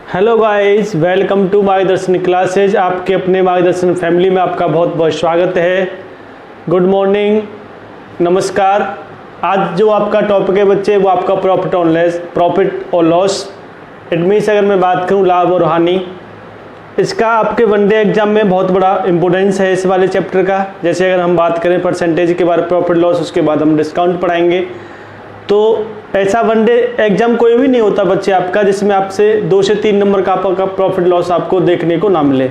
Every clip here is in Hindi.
हेलो गाइस, वेलकम टू मार्गदर्शन क्लासेज। आपके अपने मार्गदर्शन फैमिली में आपका बहुत बहुत स्वागत है। गुड मॉर्निंग, नमस्कार। आज जो आपका टॉपिक है बच्चे, वो आपका प्रॉफिट और लॉस। इट मीन्स अगर मैं बात करूं लाभ और हानि, इसका आपके वनडे एग्जाम में बहुत बड़ा इंपॉर्टेंस है इस वाले चैप्टर का। जैसे अगर हम बात करें परसेंटेज के बारे में, प्रॉफिट लॉस, उसके बाद हम डिस्काउंट पढ़ाएंगे। तो ऐसा वनडे एग्जाम कोई भी नहीं होता बच्चे आपका जिसमें आपसे 2 से 3 नंबर का आपका प्रॉफिट लॉस आपको देखने को ना मिले।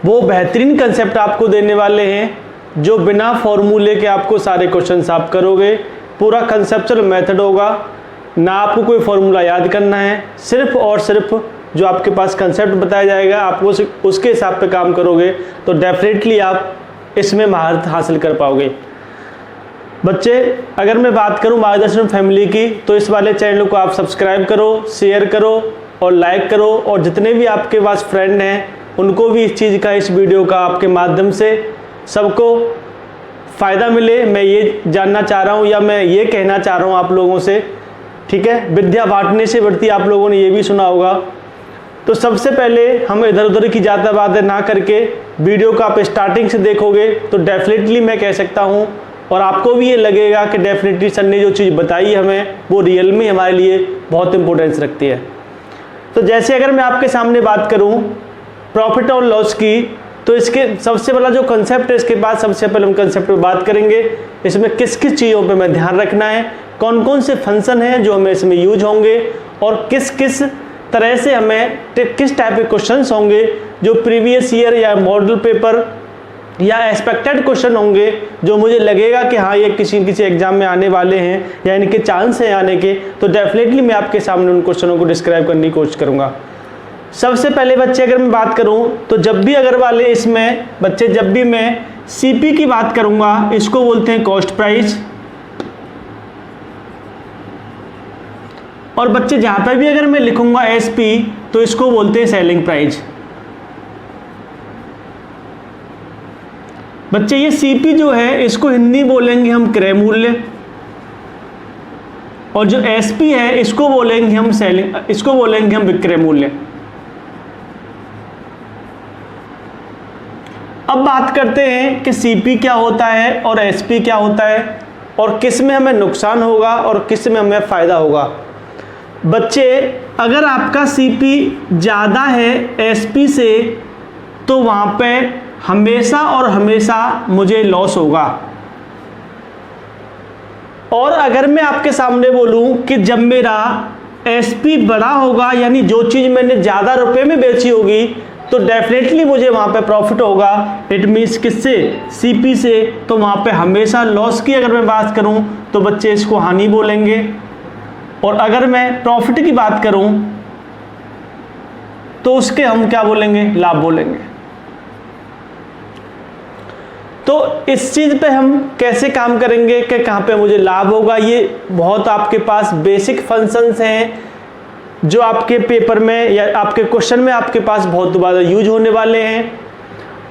वो बेहतरीन कंसेप्ट आपको देने वाले हैं जो बिना फॉर्मूले के आपको सारे क्वेश्चंस आप करोगे। पूरा कंसेप्चुअल मेथड होगा, ना आपको कोई फॉर्मूला याद करना है, सिर्फ और सिर्फ जो आपके पास कंसेप्ट बताया जाएगा आप उसके हिसाब पे काम करोगे तो डेफिनेटली आप इसमें महारत हासिल कर पाओगे। बच्चे अगर मैं बात करूं मार्गदर्शन फैमिली की, तो इस वाले चैनल को आप सब्सक्राइब करो, शेयर करो और लाइक करो, और जितने भी आपके पास फ्रेंड हैं उनको भी इस चीज़ का, इस वीडियो का आपके माध्यम से सबको फ़ायदा मिले। मैं ये जानना चाह रहा हूँ या मैं ये कहना चाह रहा हूँ आप लोगों से, ठीक है। विद्या बांटने से बढ़ती, आप लोगों ने ये भी सुना होगा। तो सबसे पहले हम इधर उधर की ज़्यादा बातें ना करके वीडियो को आप स्टार्टिंग से देखोगे तो डेफिनेटली मैं कह सकता हूँ, और आपको भी ये लगेगा कि डेफिनेटली सर ने जो चीज़ बताई हमें वो रियल में हमारे लिए बहुत इंपॉर्टेंस रखती है। तो जैसे अगर मैं आपके सामने बात करूं प्रॉफिट और लॉस की, तो इसके सबसे पहला जो कंसेप्ट है, इसके बाद सबसे पहले हम कंसेप्ट पे बात करेंगे। इसमें किस किस चीज़ों पे हमें ध्यान रखना है, कौन कौन से फंक्शन हैं जो हमें इसमें यूज होंगे, और किस किस तरह से हमें किस टाइप के क्वेश्चन होंगे जो प्रीवियस ईयर या मॉडल पेपर या एक्सपेक्टेड क्वेश्चन होंगे जो मुझे लगेगा कि हाँ ये किसी एग्जाम में आने वाले हैं या इनके चांस हैं आने के। तो डेफिनेटली मैं आपके सामने उन क्वेश्चनों को डिस्क्राइब करने की कोशिश करूँगा। सबसे पहले बच्चे अगर मैं बात करूँ तो जब भी अगर वाले इसमें बच्चे, जब भी मैं सीपी की बात करूँगा, इसको बोलते हैं कॉस्ट प्राइस। और बच्चे जहाँ पर भी अगर मैं लिखूँगा एसपी तो इसको बोलते हैं सेलिंग प्राइस। बच्चे ये सीपी जो है इसको हिंदी बोलेंगे हम क्रय मूल्य, और जो एसपी है इसको बोलेंगे हम सेलिंग, इसको बोलेंगे हम विक्रय मूल्य। अब बात करते हैं कि सीपी क्या होता है और एसपी क्या होता है, और किस में हमें नुकसान होगा और किस में हमें फायदा होगा। बच्चे अगर आपका सीपी ज़्यादा है एसपी से तो वहाँ पे हमेशा और हमेशा मुझे लॉस होगा। और अगर मैं आपके सामने बोलूं कि जब मेरा एसपी बड़ा होगा, यानी जो चीज़ मैंने ज़्यादा रुपए में बेची होगी, तो डेफिनेटली मुझे वहाँ पे प्रॉफिट होगा। इट मीन्स किससे, सीपी से। तो वहाँ पे हमेशा लॉस की अगर मैं बात करूं तो बच्चे इसको हानि बोलेंगे, और अगर मैं प्रॉफिट की बात करूं तो उसके हम क्या बोलेंगे, लाभ बोलेंगे। तो इस चीज़ पे हम कैसे काम करेंगे कि कहाँ पे मुझे लाभ होगा, ये बहुत आपके पास बेसिक फंक्शंस हैं जो आपके पेपर में या आपके क्वेश्चन में आपके पास बहुत ज़्यादा यूज होने वाले हैं।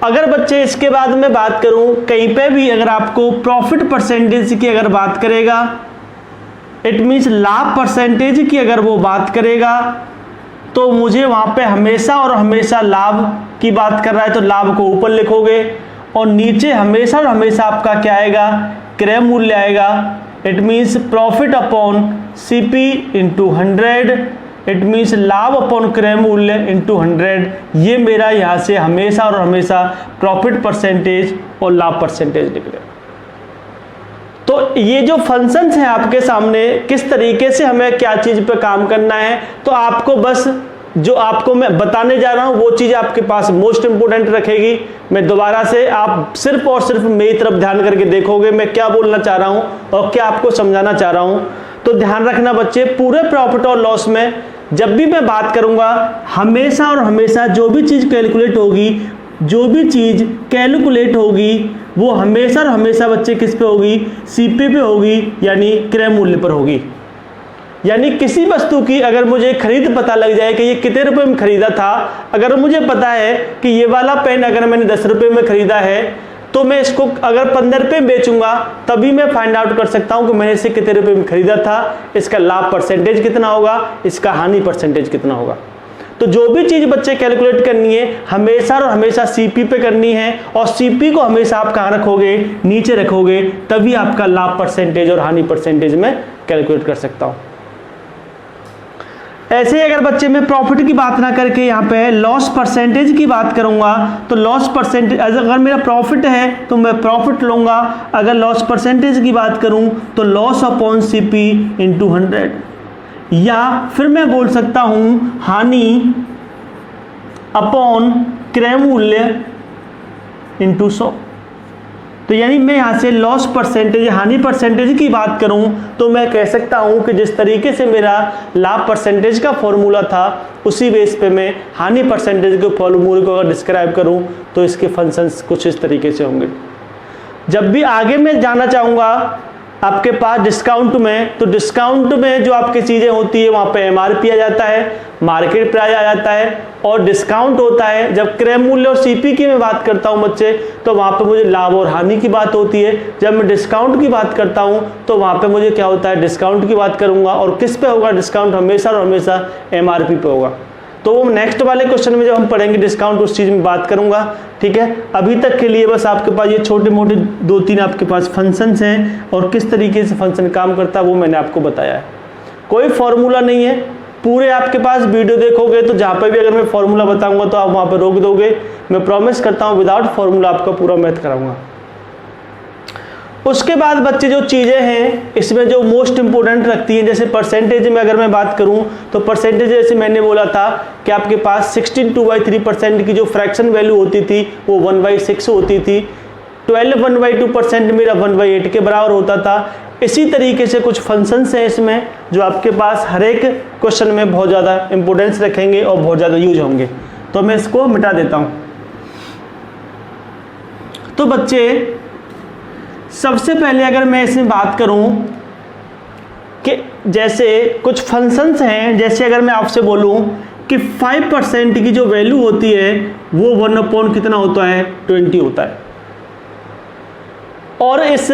अगर बच्चे इसके बाद में बात करूं, कहीं पे भी अगर आपको प्रॉफिट परसेंटेज की अगर बात करेगा, इट मीन्स लाभ परसेंटेज की अगर वो बात करेगा, तो मुझे वहाँ पे हमेशा और हमेशा लाभ की बात कर रहा है तो लाभ को ऊपर लिखोगे, और नीचे हमेशा और हमेशा आपका क्या आएगा, क्रय मूल्य आएगा। It means profit upon CP into 100, it means लाभ अपॉन क्रय मूल्य इंटू 100। ये मेरा यहाँ से हमेशा और हमेशा प्रॉफिट परसेंटेज और लाभ परसेंटेज निकलेगा। तो ये जो फंक्शंस हैं आपके सामने, किस तरीके से हमें क्या चीज़ पे काम करना है, तो आपको बस जो आपको मैं बताने जा रहा हूं वो चीज़ आपके पास मोस्ट इंपोर्टेंट रखेगी। मैं दोबारा से, आप सिर्फ और सिर्फ मेरी तरफ ध्यान करके देखोगे मैं क्या बोलना चाह रहा हूं और क्या आपको समझाना चाह रहा हूं। तो ध्यान रखना बच्चे, पूरे प्रॉफिट और लॉस में जब भी मैं बात करूंगा, हमेशा और हमेशा जो भी चीज़ कैलकुलेट होगी, जो भी चीज़ कैलकुलेट होगी वो हमेशा और हमेशा बच्चे किस पे होगी, सीपी पे होगी, यानी क्रय मूल्य पर होगी। यानी किसी वस्तु की अगर मुझे खरीद पता लग जाए कि ये कितने रुपए में खरीदा था, अगर मुझे पता है कि ये वाला पेन अगर मैंने 10 रुपए में खरीदा है तो मैं इसको अगर 15 रुपये में बेचूंगा तभी मैं फाइंड आउट कर सकता हूं कि मैंने इसे कितने रुपए में खरीदा था, इसका लाभ परसेंटेज कितना होगा, इसका हानि परसेंटेज कितना होगा। तो जो भी चीज़ बच्चे कैलकुलेट करनी है हमेशा और हमेशा सीपी पे करनी है, और सीपी को हमेशा आप कहाँ रखोगे, नीचे रखोगे, तभी आपका लाभ परसेंटेज और हानि परसेंटेज में कैलकुलेट कर सकता हूँ। ऐसे ही अगर बच्चे मैं प्रॉफिट की बात ना करके यहाँ पे लॉस परसेंटेज की बात करूँगा, तो लॉस परसेंटेज अगर मेरा प्रॉफिट है तो मैं प्रॉफिट लूँगा, अगर लॉस परसेंटेज की बात करूँ तो लॉस अपॉन सीपी इंटू 100, या फिर मैं बोल सकता हूँ हानि अपॉन क्रय मूल्य इंटू 100। तो यानी मैं यहाँ से लॉस परसेंटेज हानि परसेंटेज की बात करूँ तो मैं कह सकता हूँ कि जिस तरीके से मेरा लाभ परसेंटेज का फॉर्मूला था उसी बेस पे मैं हानि परसेंटेज के फॉर्मूले को अगर डिस्क्राइब करूँ तो इसके फंक्शंस कुछ इस तरीके से होंगे। जब भी आगे मैं जाना चाहूँगा आपके पास डिस्काउंट में, तो डिस्काउंट में जो आपकी चीज़ें होती है वहाँ पे एमआरपी आ जाता है, मार्केट प्राइस आ जाता है, और डिस्काउंट होता है। जब क्रय मूल्य और सीपी की मैं बात करता हूँ बच्चे, तो वहाँ पे मुझे लाभ और हानि की बात होती है। जब मैं डिस्काउंट की बात करता हूँ तो वहाँ पे मुझे क्या होता है, डिस्काउंट की बात करूँगा, और किस पे होगा डिस्काउंट, हमेशा और हमेशा एमआरपी पे होगा। तो वो नेक्स्ट वाले क्वेश्चन में जब हम पढ़ेंगे डिस्काउंट उस चीज़ में बात करूंगा, ठीक है। अभी तक के लिए बस आपके पास ये छोटे मोटे 2-3 आपके पास फंक्शंस हैं, और किस तरीके से फंक्शन काम करता है वो मैंने आपको बताया है। कोई फॉर्मूला नहीं है, पूरे आपके पास वीडियो देखोगे तो जहाँ पर भी अगर मैं फॉर्मूला बताऊंगा तो आप वहाँ पर रोक दोगे। मैं प्रॉमिस करता हूँ विदाउट फॉर्मूला आपका पूरा मैथ कराऊंगा। उसके बाद बच्चे जो चीज़ें हैं इसमें जो मोस्ट इंपोर्टेंट रखती हैं, जैसे परसेंटेज में अगर मैं बात करूं तो परसेंटेज जैसे मैंने बोला था कि आपके पास 16/2/3% की जो फ्रैक्शन वैल्यू होती थी वो 1/6 होती थी। 12 1/2% मेरा 1/8 के बराबर होता था। इसी तरीके से कुछ फंक्शंस हैं इसमें जो आपके पास हर एक क्वेश्चन में बहुत ज़्यादा इंपोर्टेंस रखेंगे और बहुत ज़्यादा यूज होंगे। तो मैं इसको मिटा देता हूँ। तो बच्चे सबसे पहले अगर मैं इसमें बात करूं कि जैसे कुछ फंक्शंस हैं, जैसे अगर मैं आपसे बोलूं कि 5% की जो वैल्यू होती है वो 1 कितना होता है, 20 होता है। और इस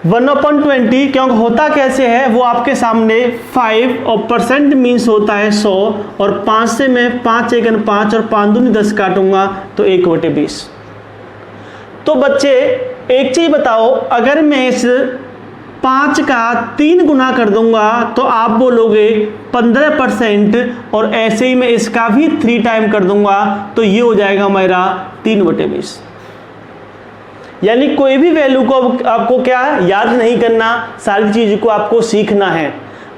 1/20 क्योंकि होता कैसे है वो आपके सामने 5 और परसेंट मीन्स होता है 100, और 5 से मैं 5 × 5 और 5 दूनी 10 काटूंगा तो 1/20। तो बच्चे एक चीज बताओ, अगर मैं इस 5 का 3 गुना कर दूंगा तो आप बोलोगे 15%, और ऐसे ही मैं इसका भी 3 टाइम कर दूंगा तो ये हो जाएगा मेरा 3/20। यानी कोई भी वैल्यू को आपको क्या याद नहीं करना, सारी चीज को आपको सीखना है।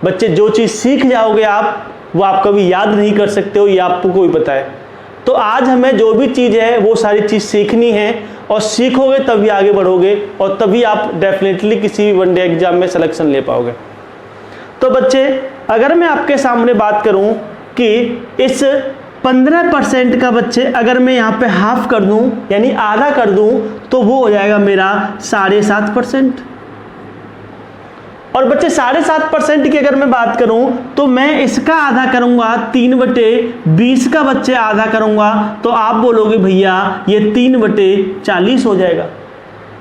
बच्चे जो चीज सीख जाओगे आप वो आप कभी याद नहीं कर सकते हो, ये आपको कोई पता है। तो आज हमें जो भी चीज़ है वो सारी चीज़ सीखनी है, और सीखोगे तभी आगे बढ़ोगे, और तभी आप डेफिनेटली किसी भी वनडे एग्जाम में सिलेक्शन ले पाओगे। तो बच्चे अगर मैं आपके सामने बात करूं कि इस 15% का बच्चे अगर मैं यहाँ पे हाफ कर दूं यानी आधा कर दूं तो वो हो जाएगा मेरा 7.5%। और बच्चे 7.5% की अगर मैं बात करूं तो मैं इसका आधा करूंगा 3/20 का बच्चे आधा करूंगा तो आप बोलोगे भैया ये 3/40 हो जाएगा।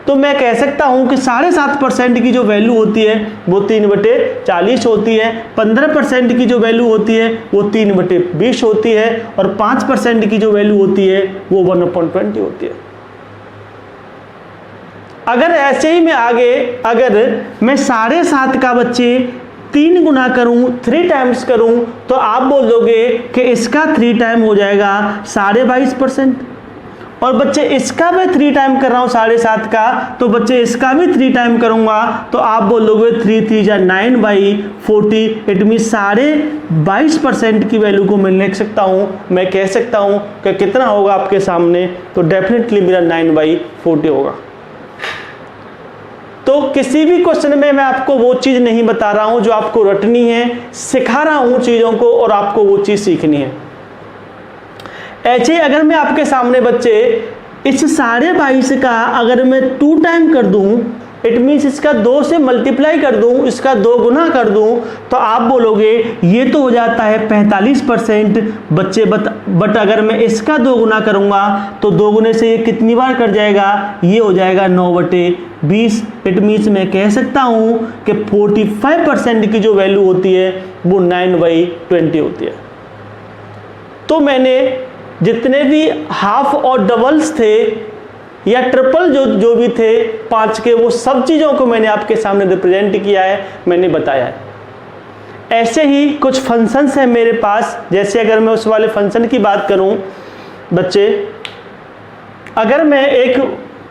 तो मैं कह सकता हूं कि 7.5% की जो वैल्यू होती है वो 3/40 होती है, 15% की जो वैल्यू होती है वो 3/20 होती है, और 5% की जो वैल्यू होती है वो 1/20 होती है। अगर ऐसे ही मैं आगे अगर मैं 7.5 का बच्चे 3 गुना करूं 3 टाइम्स करूं तो आप बोल दोगे कि इसका 3 टाइम हो जाएगा 22.5%, और बच्चे इसका मैं 3 टाइम कर रहा हूं 7.5 का, तो बच्चे इसका भी 3 टाइम करूंगा तो आप बोल दोगे 3 3 जा 9/40। इट मीन 22.5% की वैल्यू को मैं लिख सकता हूं। मैं कह सकता हूं कि कितना होगा आपके सामने, तो डेफिनेटली मेरा 9/40 होगा। तो किसी भी क्वेश्चन में मैं आपको वो चीज़ नहीं बता रहा हूं जो आपको रटनी है, सिखा रहा हूं चीज़ों को और आपको वो चीज़ सीखनी है। ऐसे अगर मैं आपके सामने बच्चे इस 22.5 का अगर मैं 2 टाइम कर दूं इट मीन्स इसका 2 से मल्टीप्लाई कर दूं, इसका 2 गुना कर दूं, तो आप बोलोगे ये तो हो जाता है 45% बच्चे। बट अगर मैं इसका 2 गुना करूंगा तो 2 गुने से ये कितनी बार कट जाएगा, ये हो जाएगा 9/20। इट मीन्स मैं कह सकता हूं कि 45% की जो वैल्यू होती है वो 9/20 होती है। तो मैंने जितने भी हाफ और डबल्स थे या ट्रिपल जो भी थे 5 के, वो सब चीज़ों को मैंने आपके सामने रिप्रेजेंट किया है, मैंने बताया है। ऐसे ही कुछ फंक्शंस हैं मेरे पास, जैसे अगर मैं उस वाले फंक्शन की बात करूं बच्चे, अगर मैं एक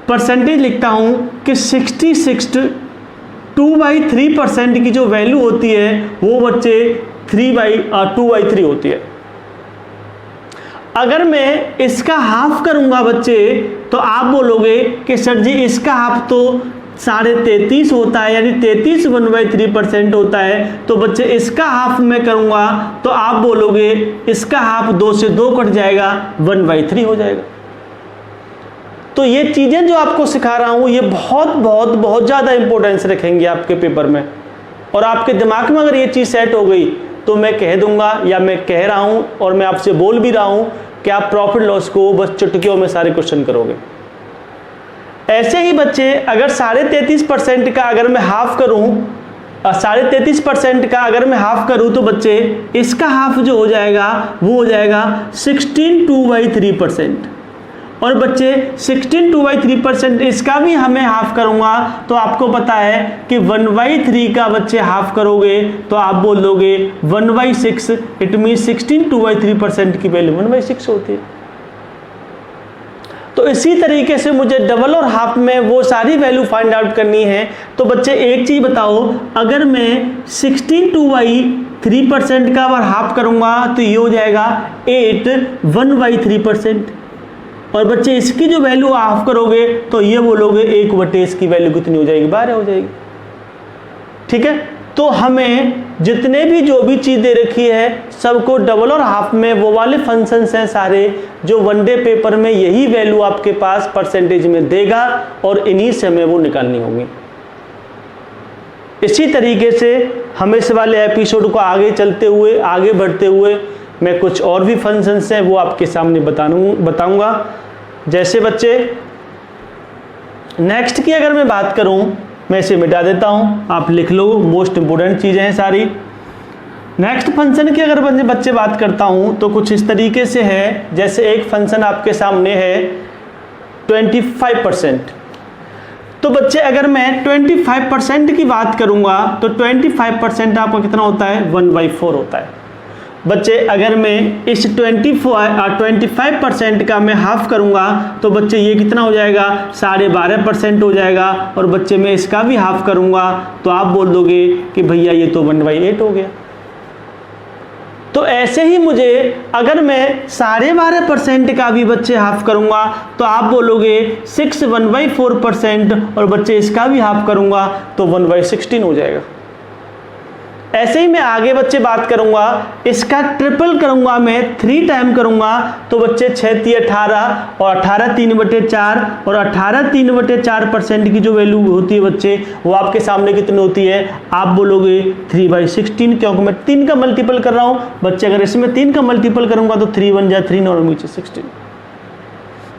परसेंटेज लिखता हूं कि 2/3% की जो वैल्यू होती है वो बच्चे 2/3 होती है। अगर मैं इसका हाफ करूंगा बच्चे तो आप बोलोगे कि सर जी इसका हाफ तो 33.5 होता है, यानी 33 1/3% होता है। तो बच्चे इसका हाफ मैं करूंगा तो आप बोलोगे इसका हाफ 2 से 2 कट जाएगा, 1/3 हो जाएगा। तो ये चीजें जो आपको सिखा रहा हूं ये बहुत ज़्यादा इंपॉर्टेंस रखेंगे आपके पेपर में, और आपके दिमाग में अगर ये चीज़ सेट हो गई तो मैं कह दूंगा, या मैं कह रहा हूं और मैं आपसे बोल भी रहा हूं कि आप प्रॉफिट लॉस को बस चुटकियों में सारे क्वेश्चन करोगे। ऐसे ही बच्चे अगर 33.5% का अगर मैं हाफ करूं, 33.5% का अगर मैं हाफ करूं तो बच्चे इसका हाफ जो हो जाएगा वो हो जाएगा 16 2/3%। और बच्चे 16 2/3% इसका भी हमें हाफ करूंगा तो आपको पता है कि 1/3 का बच्चे हाफ करोगे तो आप बोल दोगे 1/6। इट मीन 16 2/3% की वैल्यू 1/6 होती है। तो इसी तरीके से मुझे डबल और हाफ में वो सारी वैल्यू फाइंड आउट करनी है। तो बच्चे एक चीज बताओ, अगर मैं 16 2/3% का अगर हाफ करूंगा तो ये हो जाएगा 8 1/3%। और बच्चे इसकी जो वैल्यू हाफ करोगे तो ये बोलोगे 1/, इसकी वैल्यू कितनी हो जाएगी, 12 हो जाएगी। ठीक है, तो हमें जितने भी जो भी चीज़ दे रखी है सबको डबल और हाफ में वो वाले फंक्शंस हैं सारे जो वनडे पेपर में यही वैल्यू आपके पास परसेंटेज में देगा और इन्हीं से हमें वो निकालनी होगी। इसी तरीके से हम इस वाले एपिसोड को आगे चलते हुए आगे बढ़ते हुए मैं कुछ और भी फंक्शंस हैं वो आपके सामने बताऊंगा। जैसे बच्चे नेक्स्ट की अगर मैं बात करूं, मैं इसे मिटा देता हूं, आप लिख लो, मोस्ट इंपोर्टेंट चीज़ें हैं सारी। नेक्स्ट फंक्शन की अगर बच्चे बात करता हूं तो कुछ इस तरीके से है, जैसे एक फंक्शन आपके सामने है 25%। तो बच्चे अगर मैं 25% की बात करूंगा तो 25% आपका कितना होता है, 1/4 होता है। बच्चे अगर मैं इस 25% का मैं हाफ करूंगा तो बच्चे ये कितना हो जाएगा, 12.5% हो जाएगा। और बच्चे मैं इसका भी हाफ करूंगा तो आप बोल दोगे कि भैया ये तो 1/8 हो गया। तो ऐसे ही मुझे अगर मैं 12.5% का भी बच्चे हाफ करूंगा तो आप बोलोगे 6 1/4%। और बच्चे इसका भी हाफ करूंगा तो 1/16 हो जाएगा। ऐसे ही मैं आगे बच्चे बात करूंगा, इसका ट्रिपल करूंगा मैं 3 टाइम करूंगा तो बच्चे 6 3 18 और 18 3/4 और 18 3/4% की जो वैल्यू होती है बच्चे वो आपके सामने कितनी होती है, आप बोलोगे 3/16, क्योंकि मैं 3 का मल्टीपल कर रहा हूं। बच्चे अगर इसमें 3 का मल्टीपल करूंगा तो 3 1 जा 3 और नीचे 16।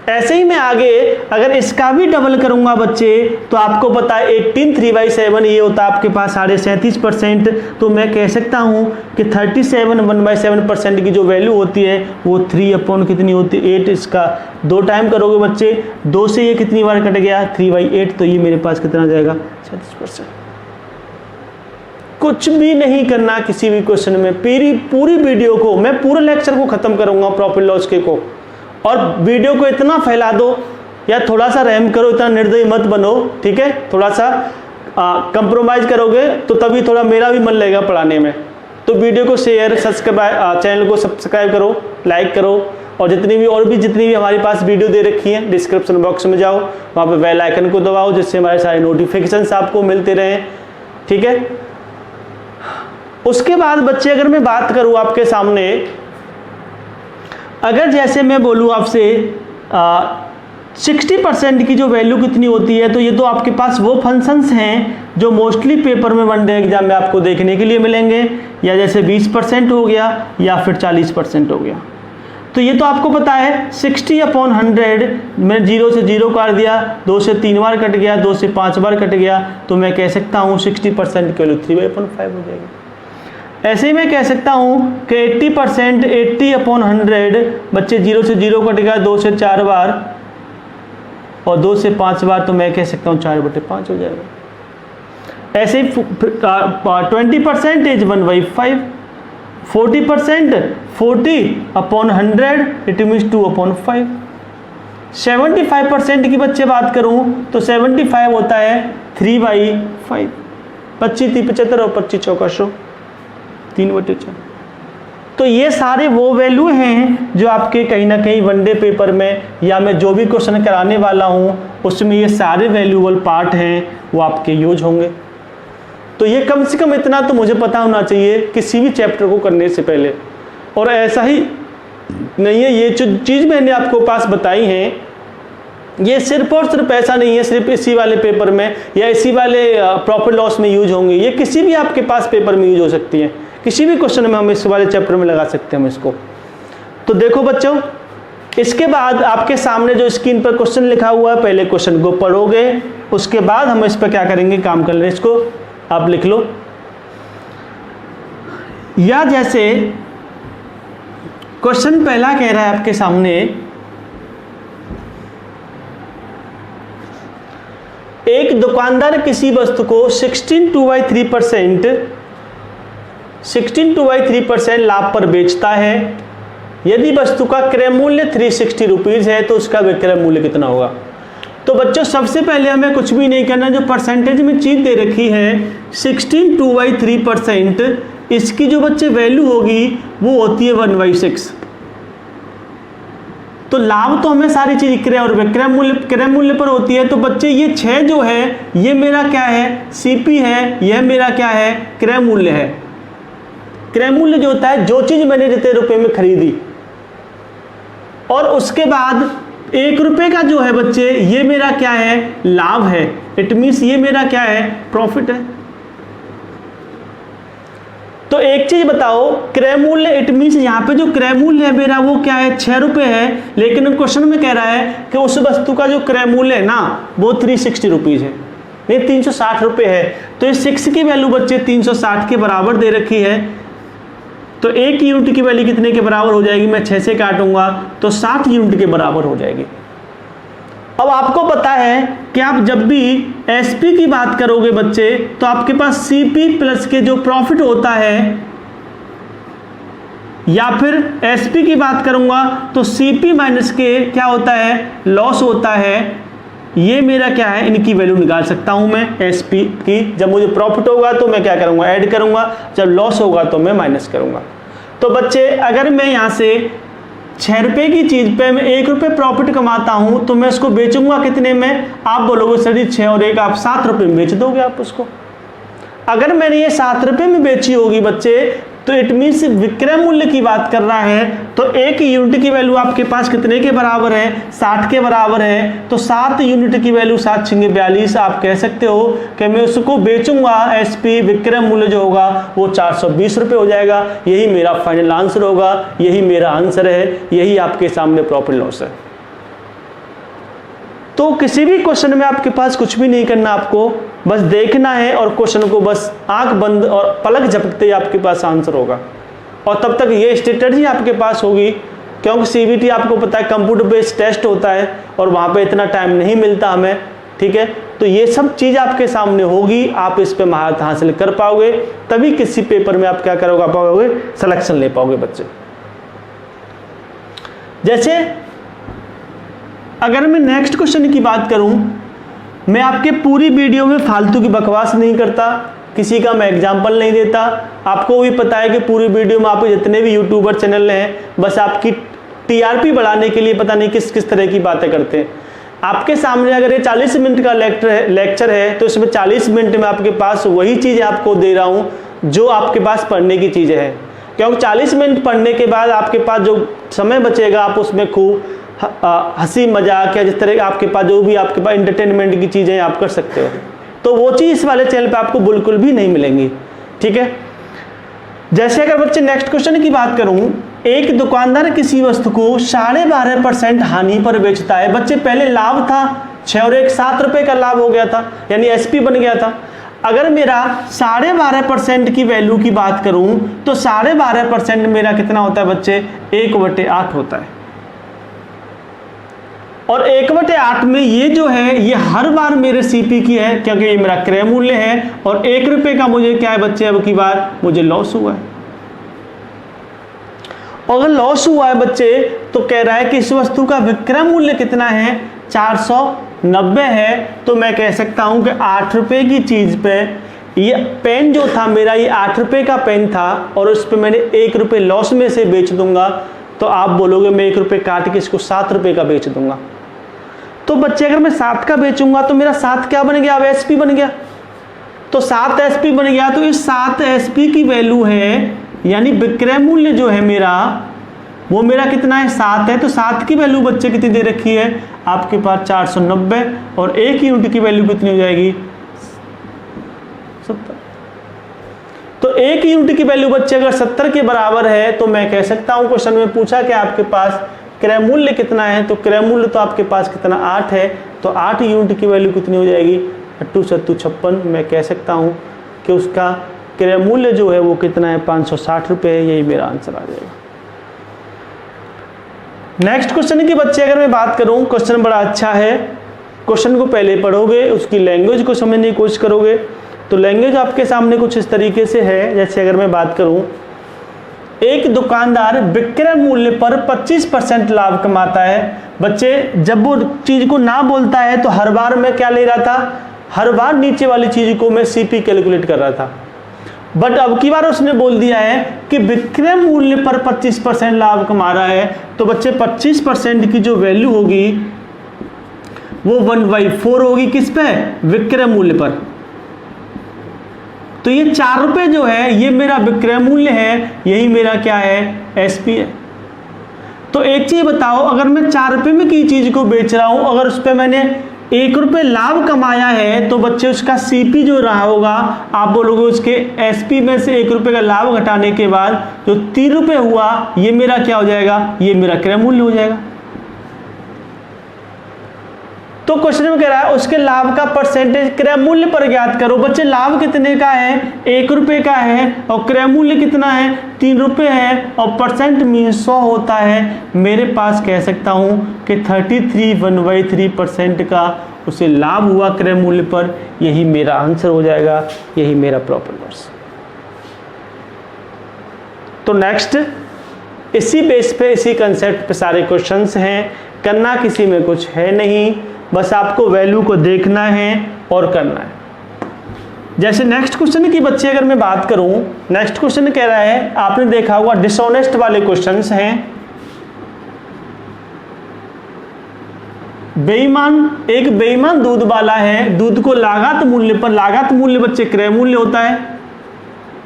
ऐसे ही मैं आगे अगर इसका भी डबल करूंगा बच्चे तो आपको पता है 18 3/7 ये होता है आपके पास 37.5%। तो मैं कह सकता हूं कि 37 1/7% की जो वैल्यू होती है वो 3 कितनी होती है, 8। इसका 2 टाइम करोगे बच्चे, 2 से ये कितनी बार कट गया, 3/8। तो ये मेरे पास कितना जाएगा, 36%। कुछ भी नहीं करना किसी भी क्वेश्चन में, पूरी वीडियो को मैं पूरे लेक्चर को खत्म करूंगा प्रॉफिट लॉस के को, और वीडियो को इतना फैला दो या थोड़ा सा रहम करो, इतना निर्दयी मत बनो। ठीक है, थोड़ा सा कंप्रोमाइज करोगे तो तभी थोड़ा मेरा भी मन लगेगा पढ़ाने में। तो वीडियो को शेयर, सब्सक्राइब, चैनल को सब्सक्राइब करो, लाइक करो, और जितनी भी हमारे पास वीडियो दे रखी है डिस्क्रिप्शन बॉक्स में जाओ, वहाँ पे बेल आइकन को दबाओ जिससे हमारे सारे नोटिफिकेशंस आपको मिलते रहें। ठीक है, उसके बाद बच्चे अगर मैं बात करूँ आपके सामने, अगर जैसे मैं बोलूँ आपसे 60% की जो वैल्यू कितनी होती है, तो ये तो आपके पास वो फंक्शंस हैं जो मोस्टली पेपर में वनडे एग्जाम में आपको देखने के लिए मिलेंगे, या जैसे 20% हो गया या फिर 40% हो गया। तो ये तो आपको पता है 60/100 मैं 0 से 0 काट दिया, 2 से 3 बार कट गया, 2 से 5 बार कट गया, तो मैं कह सकता हूँ 60% की वैल्यू 3/5 हो जाएगी। ऐसे ही मैं कह सकता हूँ कि 80% 80/100 बच्चे 0 से 0 कट गया, 2 से 4 बार और 2 से 5 बार, तो मैं कह सकता हूँ 4/5 हो जाएगा। ऐसे ही 20% इज 1/5, 40% 40/100 इट मीन्स 2/5। 75% की बच्चे बात करूं तो 75 होता है 3/5। 25 3 75 और 25 चौका 100, 3/4। तो ये सारे वो वैल्यू हैं जो आपके कहीं ना कहीं वनडे पेपर में या मैं जो भी क्वेश्चन कराने वाला हूं उसमें ये सारे वैल्यूबल पार्ट हैं वो आपके यूज होंगे। तो ये कम से कम इतना तो मुझे पता होना चाहिए किसी भी चैप्टर को करने से पहले। और ऐसा ही नहीं है, ये जो चीज़ मैंने आपको पास बताई हैं ये सिर्फ और सिर्फ ऐसा नहीं है सिर्फ इसी वाले पेपर में या इसी वाले प्रॉफिट लॉस में यूज होंगी, ये किसी भी आपके पास पेपर में यूज हो सकती हैं, किसी भी क्वेश्चन में हम इस वाले चैप्टर में लगा सकते हैं हम इसको। तो देखो बच्चों, इसके बाद आपके सामने जो स्क्रीन पर क्वेश्चन लिखा हुआ है, पहले क्वेश्चन को पढ़ोगे, उसके बाद हम इस पर क्या करेंगे, काम कर लें। इसको आप लिख लो। या जैसे क्वेश्चन पहला कह रहा है आपके सामने, एक दुकानदार किसी वस्तु को 16/3% लाभ पर बेचता है। यदि वस्तु का क्रय मूल्य 360 रुपीज है तो उसका विक्रय मूल्य कितना होगा। तो बच्चों सबसे पहले हमें कुछ भी नहीं करना, जो परसेंटेज में चीज दे रखी है 16/3%, इसकी जो बच्चे वैल्यू होगी वो होती है 1/6। तो लाभ तो हमें सारी चीज क्रय और विक्रय मूल्य पर होती है। तो बच्चे ये 6 जो है ये मेरा क्या है, सीपी है, यह मेरा क्या है, क्रय मूल्य है। क्रय मूल्य जो होता है जो चीज मैंने जितने रुपए में खरीदी, और उसके बाद 1 रुपए का जो है बच्चे ये मेरा क्या है, लाभ है। इट मीन्स ये मेरा क्या है, प्रॉफिट है। तो एक चीज बताओ, क्रय मूल्य, इट मीन्स यहाँ पे जो क्रय मूल्य है मेरा वो क्या है, 6 रुपए है, लेकिन क्वेश्चन में कह रहा है कि उस वस्तु का जो क्रय मूल्य है ना वो 360 रुपीज है, नहीं 360 रुपए है। तो इस 6 की वैल्यू बच्चे 360 के बराबर दे रखी है। तो 1 यूनिट की वैल्यू कितने के बराबर हो जाएगी, मैं 6 से काटूंगा तो 60 यूनिट के बराबर हो जाएगी। अब आपको पता है कि आप जब भी एसपी की बात करोगे बच्चे तो आपके पास सीपी प्लस के जो प्रॉफिट होता है, या फिर एसपी की बात करूंगा तो सीपी माइनस के क्या होता है, लॉस होता है। ये मेरा क्या है, इनकी वैल्यू निकाल सकता हूं मैं एसपी की। जब मुझे प्रॉफिट होगा तो मैं क्या करूंगा, ऐड करूंगा, जब लॉस होगा तो मैं माइनस करूंगा। तो बच्चे अगर मैं यहां से 6 रुपए की चीज पे मैं 1 रुपए प्रॉफिट कमाता हूं तो मैं उसको बेचूंगा कितने में, आप बोलोगे सर जी 6 और 1 आप 7 रुपए में बेच दोगे आप उसको। अगर मैंने ये 7 रुपए में बेची होगी बच्चे तो इट मीन्स विक्रय मूल्य की बात कर रहा है। तो 1 यूनिट की वैल्यू आपके पास कितने के बराबर है, 60 के बराबर है। तो 7 यूनिट की वैल्यू 7 × 42 आप कह सकते हो कि मैं उसको बेचूंगा, एसपी विक्रय मूल्य जो होगा वो 420 रुपए हो जाएगा। यही मेरा फाइनल आंसर होगा, यही मेरा आंसर है, यही आपके सामने प्रॉफिट लॉस है। तो किसी भी क्वेश्चन में आपके पास कुछ भी नहीं करना, आपको बस देखना है और क्वेश्चन को बस आंख बंद और पलक झपकते ही आपके पास आंसर होगा। और तब तक ये स्ट्रेटजी आपके पास होगी, क्योंकि सीबीटी आपको पता है कंप्यूटर बेस्ड टेस्ट होता है और वहाँ पे इतना टाइम नहीं मिलता हमें, ठीक है। तो ये सब चीज़ आपके सामने होगी, आप इस पे महारत हासिल कर पाओगे, तभी किसी पेपर में आप क्या करोगे, पाओगे सिलेक्शन ले पाओगे बच्चे। जैसे अगर मैं नेक्स्ट क्वेश्चन की बात करूं, मैं आपके पूरी वीडियो में फालतू की बकवास नहीं करता, किसी का मैं एग्जाम्पल नहीं देता। आपको भी पता है कि पूरी वीडियो में आप जितने भी यूट्यूबर चैनल हैं बस आपकी टीआरपी बढ़ाने के लिए पता नहीं किस किस तरह की बातें करते हैं। आपके सामने अगर ये 40 मिनट का लेक्चर है तो इसमें 40 मिनट में आपके पास वही चीज़ आपको दे रहा हूँ जो आपके पास पढ़ने की चीज़ें हैं। क्योंकि 40 मिनट पढ़ने के बाद आपके पास जो समय बचेगा आप उसमें खूब हंसी मजाक या जिस तरह आपके पास जो भी आपके पास इंटरटेनमेंट की चीज़ें आप कर सकते हो, तो वो चीज़ इस वाले चैनल पे आपको बिल्कुल भी नहीं मिलेंगी। ठीक है। जैसे अगर बच्चे नेक्स्ट क्वेश्चन की बात करूं, एक दुकानदार किसी वस्तु को 12.5% हानि पर बेचता है। बच्चे पहले लाभ था 6 और 1 7 रुपए का लाभ हो गया था, यानी एसपी बन गया था। अगर मेरा 12.5% की वैल्यू की बात करूं तो 12.5% मेरा कितना होता है बच्चे, 1/8 होता है। और 1/8 में ये जो है ये हर बार मेरे सीपी की है, क्योंकि ये मेरा क्रय मूल्य है। और 1 रुपए का मुझे क्या है बच्चे, अब की बार मुझे लॉस हुआ है। अगर लॉस हुआ है बच्चे तो कह रहा है कि इस वस्तु का विक्रय मूल्य कितना है, 490 है। तो मैं कह सकता हूं कि 8 रुपए की चीज पे ये पेन जो था मेरा, ये 8 रुपए का पेन था और उस पर मैंने 1 रुपए लॉस में से बेच दूंगा, तो आप बोलोगे मैं 1 रुपए काट के इसको 7 रुपए का बेच दूंगा। तो बच्चे अगर मैं 7 का बेचूंगा तो मेरा 7 क्या बन गया, अब एसपी बन गया। तो 7 एसपी बन गया, तो इस 7 एसपी की वैल्यू है, यानी विक्रय मूल्य जो है मेरा वो मेरा कितना है, 7 है। तो 7 की वैल्यू बच्चे कितनी दे रखी है आपके पास, 490, और 1 यूनिट की वैल्यू कितनी हो जाएगी, 70। तो 1 यूनिट की वैल्यू बच्चे अगर 70 के बराबर है तो मैं कह सकता हूं, क्वेश्चन में पूछा कि आपके पास क्रय मूल्य कितना है, तो क्रय मूल्य तो आपके पास कितना 8 है, तो 8 यूनिट की वैल्यू कितनी हो जाएगी, 8 7 56। मैं कह सकता हूं कि उसका क्रय मूल्य जो है वो कितना है, 560 रुपये। यही मेरा आंसर आ जाएगा। नेक्स्ट क्वेश्चन की बच्चे अगर मैं बात करूं, क्वेश्चन बड़ा अच्छा है। क्वेश्चन को पहले पढ़ोगे, उसकी लैंग्वेज को समझने की कोशिश करोगे, तो लैंग्वेज आपके सामने कुछ इस तरीके से है। जैसे अगर मैं बात करूं, एक दुकानदार विक्रय मूल्य पर 25% लाभ कमाता है। बच्चे जब वो चीज को ना बोलता है तो हर बार मैं क्या ले रहा था, हर बार नीचे वाली चीज को मैं सीपी कैलकुलेट कर रहा था। बट अब की बार उसने बोल दिया है कि विक्रय मूल्य पर 25% लाभ कमा रहा है, तो बच्चे 25% की जो वैल्यू होगी वो 1/4 होगी, किस पे, विक्रय मूल्य पर। तो ये 4 रुपए जो है ये मेरा विक्रय मूल्य है, यही मेरा क्या है, एसपी है। तो एक चीज बताओ, अगर मैं 4 रुपए में की चीज को बेच रहा हूं, अगर उस पर मैंने 1 रुपए लाभ कमाया है, तो बच्चे उसका सीपी जो रहा होगा, आप बोलोगे उसके एसपी में से 1 रुपए का लाभ घटाने के बाद जो 3 रुपए हुआ, ये मेरा क्या हो जाएगा, ये मेरा क्रय मूल्य हो जाएगा। तो क्वेश्चन में कह रहा है उसके लाभ का परसेंटेज क्रय मूल्य पर ज्ञात करो। बच्चे लाभ कितने का है, 1 रुपए का है, और क्रय मूल्य कितना है, 3 रुपए है, और परसेंट मीन 100 होता है। मेरे पास कह सकता हूं कि 33 का उसे लाभ हुआ क्रय मूल्य पर। यही मेरा आंसर हो जाएगा, यही मेरा प्रॉपर वर्स। तो नेक्स्ट इसी बेस पे, इसी कंसेप्ट पे सारे क्वेश्चंस हैं। करना किसी में कुछ है नहीं, बस आपको वैल्यू को देखना है और करना है। जैसे नेक्स्ट क्वेश्चन की बच्चे अगर मैं बात करूं, नेक्स्ट क्वेश्चन कह रहा है, आपने देखा होगा डिसऑनेस्ट वाले क्वेश्चंस हैं। बेईमान, एक बेईमान दूध वाला है, दूध को लागत मूल्य पर, लागत मूल्य बच्चे क्रय मूल्य होता है,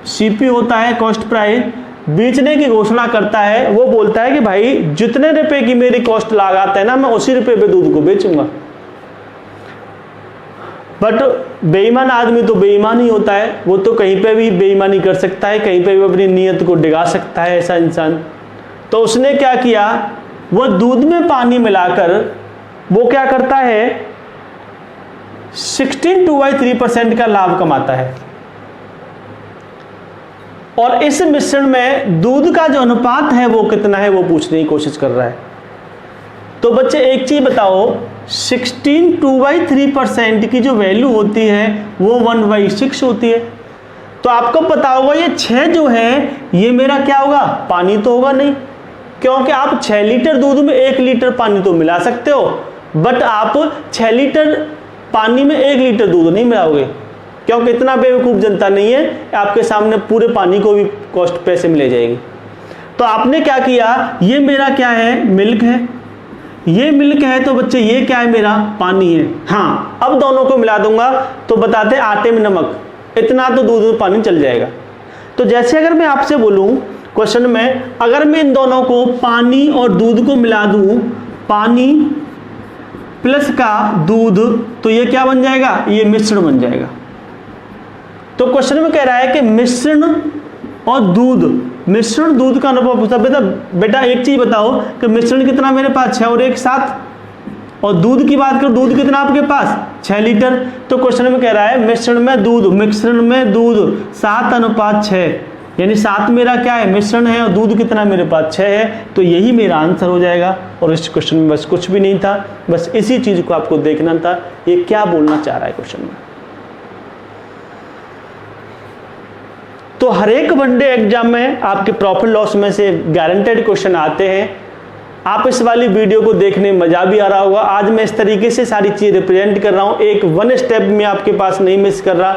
सीपी होता है, कॉस्ट प्राइस, बेचने की घोषणा करता है। वो बोलता है कि भाई जितने रुपए की मेरी कॉस्ट लागत है ना, मैं उसी रुपए पे दूध को बेचूंगा। बट बेईमान आदमी तो बेईमान ही होता है, वो तो कहीं पे भी बेईमानी कर सकता है, कहीं पे भी अपनी नीयत को डिगा सकता है ऐसा इंसान। तो उसने क्या किया, वो दूध में पानी मिलाकर वो क्या करता है, 16/3% का लाभ कमाता है। और इस मिश्रण में दूध का जो अनुपात है वो कितना है, वो पूछने की कोशिश कर रहा है। तो बच्चे एक चीज बताओ, 16/3% की जो वैल्यू होती है वो 1/6 होती है। तो आपको पता होगा ये 6 जो है ये मेरा क्या होगा, पानी तो होगा नहीं, क्योंकि आप 6 लीटर दूध में 1 लीटर पानी तो मिला सकते हो, बट आप 6 लीटर पानी में 1 लीटर दूध नहीं मिलाओगे, क्योंकि इतना बेवकूफ़ जनता नहीं है, आपके सामने पूरे पानी को भी कॉस्ट पैसे में ले जाएगी। तो आपने क्या किया, ये मेरा क्या है, मिल्क है, ये मिल्क है, तो बच्चे ये क्या है, मेरा पानी है। हाँ, अब दोनों को मिला दूंगा तो बताते आटे में नमक, इतना तो दूध में पानी चल जाएगा। तो जैसे अगर मैं आपसे बोलूं क्वेश्चन में, अगर मैं इन दोनों को पानी और दूध को मिला दूं पानी प्लस का दूध, तो ये क्या बन जाएगा, ये मिश्रण बन जाएगा। तो क्वेश्चन में कह रहा है कि मिश्रण और दूध, मिश्रण दूध का अनुपात पूछा। बेटा एक चीज बताओ कि मिश्रण कितना मेरे पास 6 और 1 7, और दूध की बात करो, दूध कितना आपके पास 6 लीटर। तो क्वेश्चन में कह रहा है मिश्रण में दूध, मिश्रण में दूध 7:6, यानी 7 मेरा क्या है, मिश्रण है, और दूध कितना मेरे पास 6 है। तो यही मेरा आंसर हो जाएगा। और इस क्वेश्चन में बस कुछ भी नहीं था, बस इसी चीज को आपको देखना था, ये क्या बोलना चाह रहा है क्वेश्चन में। तो हर एक वनडे एग्जाम में आपके प्रॉफिट लॉस में से गारंटेड क्वेश्चन आते हैं। आप इस वाली वीडियो को देखने में मजा भी आ रहा होगा। आज मैं इस तरीके से सारी चीज़ रिप्रेजेंट कर रहा हूँ, एक वन स्टेप में आपके पास नहीं मिस कर रहा,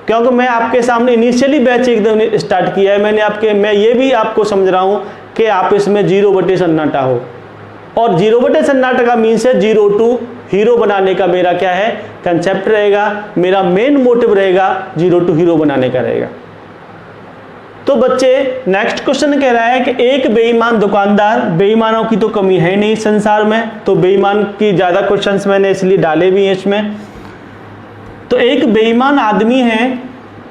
क्योंकि मैं आपके सामने इनिशियली बैच एकदम स्टार्ट किया है। मैं ये भी आपको समझ रहा हूँ कि आप इसमें 0 सन्नाटा हो, और 0 सन्नाटा का मीन्स है 0 टू हीरो बनाने का मेरा क्या है, कंसेप्ट रहेगा, मेरा मेन मोटिव रहेगा 0 टू हीरो बनाने का रहेगा। तो बच्चे नेक्स्ट क्वेश्चन कह रहा है कि एक बेईमान दुकानदार, बेईमानों की तो कमी है नहीं संसार में, तो बेईमान की ज़्यादा क्वेश्चंस मैंने इसलिए डाले भी हैं इसमें। तो एक बेईमान आदमी है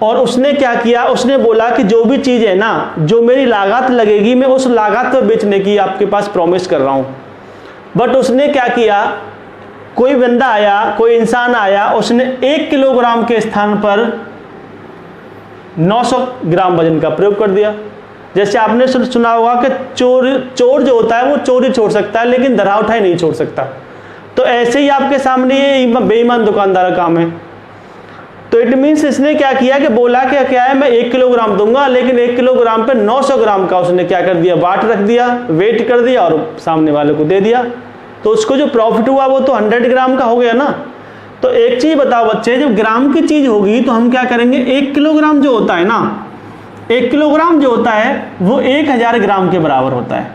और उसने क्या किया, उसने बोला कि जो भी चीज़ है ना, जो मेरी लागत लगेगी मैं उस लागत पर बेचने की आपके पास प्रॉमिस कर रहा हूँ। बट उसने क्या किया, कोई बंदा आया, कोई इंसान आया, उसने 1 किलोग्राम के स्थान पर 900 ग्राम वजन का प्रयोग कर दिया। जैसे आपने सुना होगा कि चोर जो होता है वो चोरी छोड़ सकता है, लेकिन धरा उठाई नहीं छोड़ सकता। तो ऐसे ही आपके सामने ये बेईमान दुकानदार का काम है। तो इट मीन्स इसने क्या किया कि बोला कि क्या है, मैं 1 किलोग्राम दूंगा, लेकिन 1 किलोग्राम पे 900 ग्राम का उसने क्या कर दिया, बाट रख दिया, वेट कर दिया और सामने वाले को दे दिया। तो उसको जो प्रॉफिट हुआ वो तो 100 ग्राम का हो गया ना। तो एक चीज बताओ बच्चे, जब ग्राम की चीज होगी तो हम क्या करेंगे, 1 किलोग्राम जो होता है ना, 1 किलोग्राम जो होता है वो 1000 ग्राम के बराबर होता है।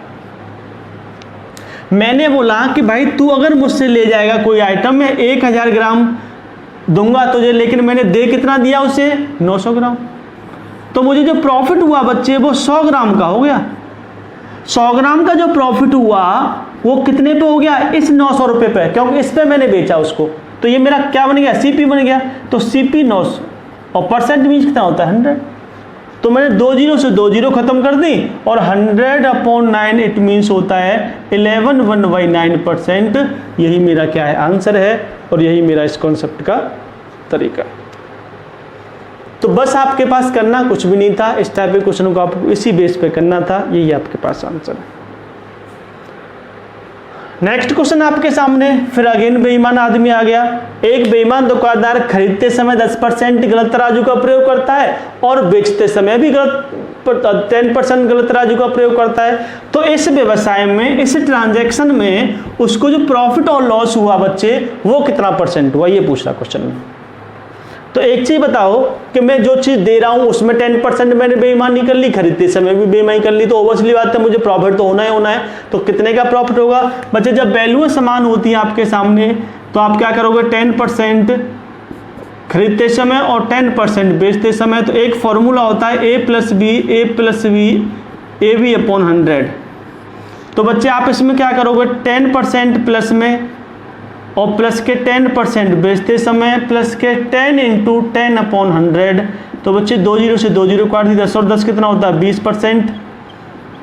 मैंने बोला कि भाई तू अगर मुझसे ले जाएगा कोई आइटम, मैं 1000 ग्राम दूंगा तुझे, लेकिन मैंने दे कितना दिया उसे, 900 ग्राम। तो मुझे जो प्रॉफिट हुआ बच्चे वो 100 ग्राम का हो गया। 100 ग्राम का जो प्रॉफिट हुआ वो कितने पे हो गया, इस 900 रुपये पे, क्योंकि इस पे मैंने बेचा उसको। तो ये मेरा क्या बन गया, सीपी बन गया। तो सीपी 900 और परसेंट मीन्स कितना होता है 100। तो मैंने 2 जीरो से 2 जीरो खत्म कर दी, और 100/9 इट मीन्स होता है 11/9%। यही मेरा क्या है, आंसर है, और यही मेरा इस कॉन्सेप्ट का तरीका। तो बस आपके पास करना कुछ भी नहीं था, इस टाइप के क्वेश्चन को आपको इसी बेस पे करना था, यही आपके पास आंसर है। नेक्स्ट क्वेश्चन आपके सामने, फिर अगेन बेईमान आदमी आ गया। एक बेईमान दुकानदार खरीदते समय 10% गलत तराजू का प्रयोग करता है और बेचते समय भी 10% गलत तराजू का प्रयोग करता है। तो इस व्यवसाय में, इस ट्रांजैक्शन में उसको जो प्रॉफिट और लॉस हुआ बच्चे, वो कितना परसेंट हुआ, ये पूछ रहा क्वेश्चन में। तो एक चीज बताओ कि मैं जो चीज दे रहा हूं उसमें 10% मैंने बेईमानी कर ली, खरीदते समय भी बेईमानी कर ली, तो ओवरसली बात है मुझे प्रॉफिट तो होना ही होना है। तो कितने का प्रॉफिट होगा बच्चे, जब वैल्यू समान होती है आपके सामने, तो आप क्या करोगे, 10% खरीदते समय और 10% बेचते समय। तो एक फॉर्मूला होता है A + B AB/100। तो बच्चे आप इसमें क्या करोगे, 10% प्लस में और प्लस के 10% बेचते समय, प्लस के 10 × 10/100। तो बच्चे 2 जीरो से 2 जीरो काट दी, 10 और 10 कितना होता है 20%,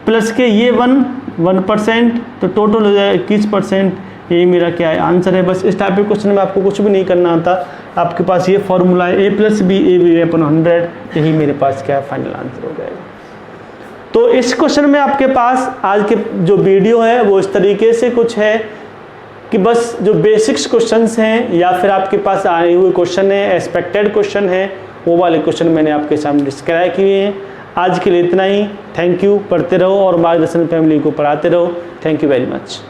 प्लस के ये 1%, तो टोटल हो जाए 21%। यही मेरा क्या है, आंसर है। बस इस टाइप के क्वेश्चन में आपको कुछ भी नहीं करना आता, आपके पास ये फॉर्मूला है A + B AB/100, यही मेरे पास क्या है, फाइनल आंसर हो जाएगा। तो इस क्वेश्चन में आपके पास आज के जो वीडियो है वो इस तरीके से कुछ है कि बस जो बेसिक्स क्वेश्चंस हैं या फिर आपके पास आए हुए क्वेश्चन हैं, एक्सपेक्टेड क्वेश्चन हैं, वो वाले क्वेश्चन मैंने आपके सामने डिस्क्राइब किए हैं। आज के लिए इतना ही। Thank you. पढ़ते रहो और मार्गदर्शन फैमिली को पढ़ाते रहो। Thank you very much.